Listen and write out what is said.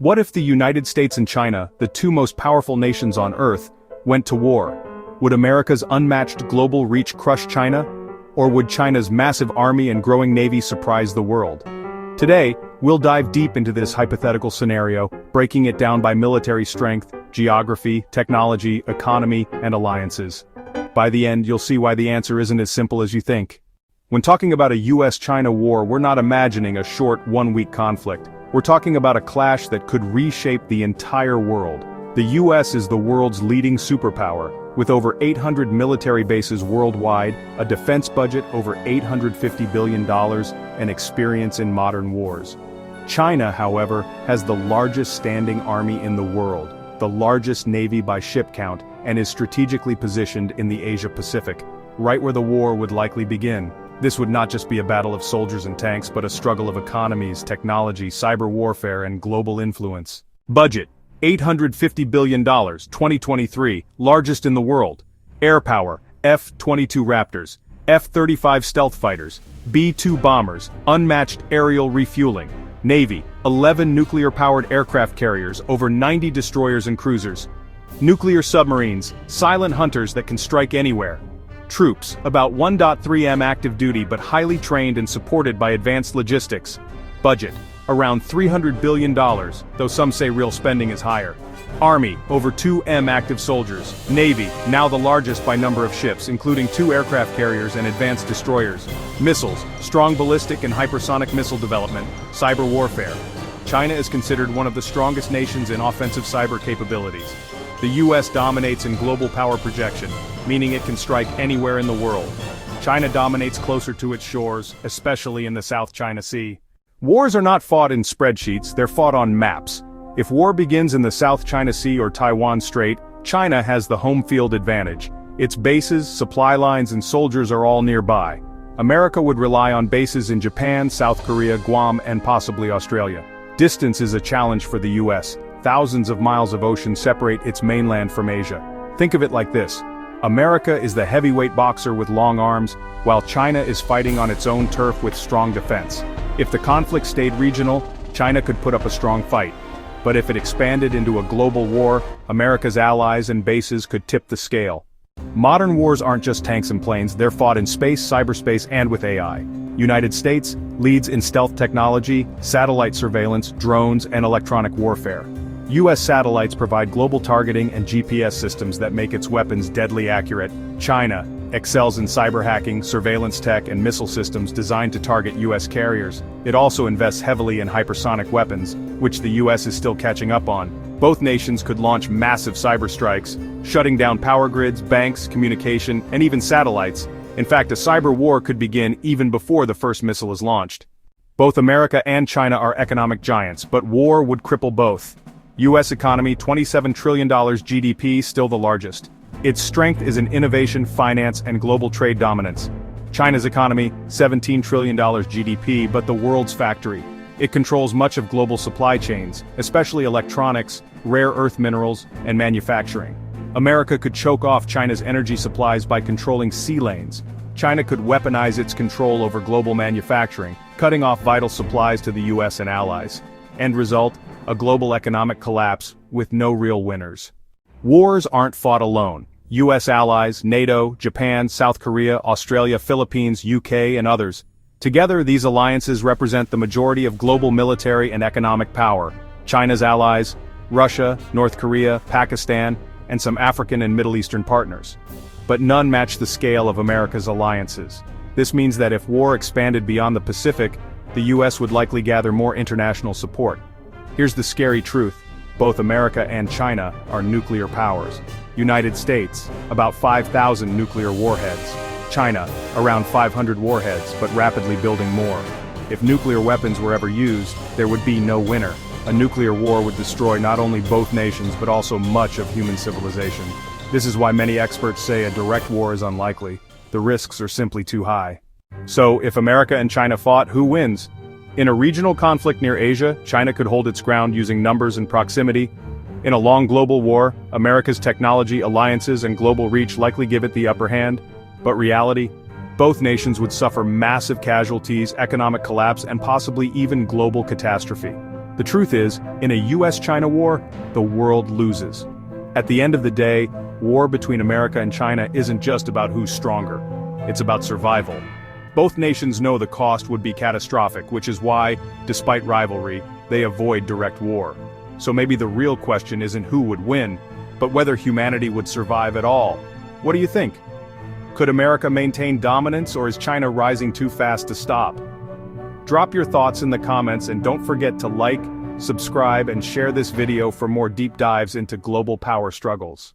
What if the United States and China, the two most powerful nations on Earth, went to war? Would America's unmatched global reach crush China? Or would China's massive army and growing navy surprise the world? Today, we'll dive deep into this hypothetical scenario, breaking it down by military strength, geography, technology, economy, and alliances. By the end, you'll see why the answer isn't as simple as you think. When talking about a US-China war, we're not imagining a short, one-week conflict. We're talking about a clash that could reshape the entire world. The US is the world's leading superpower, with over 800 military bases worldwide, a defense budget over $850 billion, and experience in modern wars. China, however, has the largest standing army in the world, the largest navy by ship count, and is strategically positioned in the Asia-Pacific, right where the war would likely begin. This would not just be a battle of soldiers and tanks, but a struggle of economies, technology, cyber warfare, and global influence. Budget: $850 billion, 2023, largest in the world. Air power: F-22 Raptors, F-35 stealth fighters, B-2 bombers, unmatched aerial refueling. Navy: 11 nuclear-powered aircraft carriers, over 90 destroyers and cruisers. Nuclear submarines, silent hunters that can strike anywhere. Troops: about 1.3 M active duty but highly trained and supported by advanced logistics. Budget: around $300 billion, though some say real spending is higher. Army: over 2 M active soldiers. Navy: now the largest by number of ships, including 2 aircraft carriers and advanced destroyers. Missiles: strong ballistic and hypersonic missile development. Cyber warfare: China is considered one of the strongest nations in offensive cyber capabilities. The US dominates in global power projection, meaning it can strike anywhere in the world. China dominates closer to its shores, especially in the South China Sea. Wars are not fought in spreadsheets, they're fought on maps. If war begins in the South China Sea or Taiwan Strait, China has the home field advantage. Its bases, supply lines, and soldiers are all nearby. America would rely on bases in Japan, South Korea, Guam, and possibly Australia. Distance is a challenge for the US. Thousands of miles of ocean separate its mainland from Asia. Think of it like this: America is the heavyweight boxer with long arms, while China is fighting on its own turf with strong defense. If the conflict stayed regional, China could put up a strong fight. But if it expanded into a global war, America's allies and bases could tip the scale. Modern wars aren't just tanks and planes, they're fought in space, cyberspace, and with AI. United States leads in stealth technology, satellite surveillance, drones, and electronic warfare. US satellites provide global targeting and GPS systems that make its weapons deadly accurate. China excels in cyber hacking, surveillance tech, and missile systems designed to target US carriers. It also invests heavily in hypersonic weapons, which the US is still catching up on. Both nations could launch massive cyber strikes, shutting down power grids, banks, communication, and even satellites. In fact, a cyber war could begin even before the first missile is launched. Both America and China are economic giants, but war would cripple both. US economy: $27 trillion GDP, still the largest. Its strength is in innovation, finance, and global trade dominance. China's economy: $17 trillion GDP, but the world's factory. It controls much of global supply chains, especially electronics, rare earth minerals, and manufacturing. America could choke off China's energy supplies by controlling sea lanes. China could weaponize its control over global manufacturing, cutting off vital supplies to the US and allies. End result: a global economic collapse, with no real winners. Wars aren't fought alone. US allies, NATO, Japan, South Korea, Australia, Philippines, UK, and others. Together, these alliances represent the majority of global military and economic power. China's allies: Russia, North Korea, Pakistan, and some African and Middle Eastern partners. But none match the scale of America's alliances. This means that if war expanded beyond the Pacific, the US would likely gather more international support. Here's the scary truth: both America and China are nuclear powers. United States: about 5,000 nuclear warheads. China: around 500 warheads, but rapidly building more. If nuclear weapons were ever used, there would be no winner. A nuclear war would destroy not only both nations but also much of human civilization. This is why many experts say a direct war is unlikely. The risks are simply too high. So, if America and China fought, who wins? In a regional conflict near Asia, China could hold its ground using numbers and proximity. In a long global war, America's technology, alliances, and global reach likely give it the upper hand. But reality? Both nations would suffer massive casualties, economic collapse, and possibly even global catastrophe. The truth is, in a US-China war, the world loses. At the end of the day, war between America and China isn't just about who's stronger. It's about survival. Both nations know the cost would be catastrophic, which is why, despite rivalry, they avoid direct war. So maybe the real question isn't who would win, but whether humanity would survive at all. What do you think? Could America maintain dominance, or is China rising too fast to stop? Drop your thoughts in the comments, and don't forget to like, subscribe, and share this video for more deep dives into global power struggles.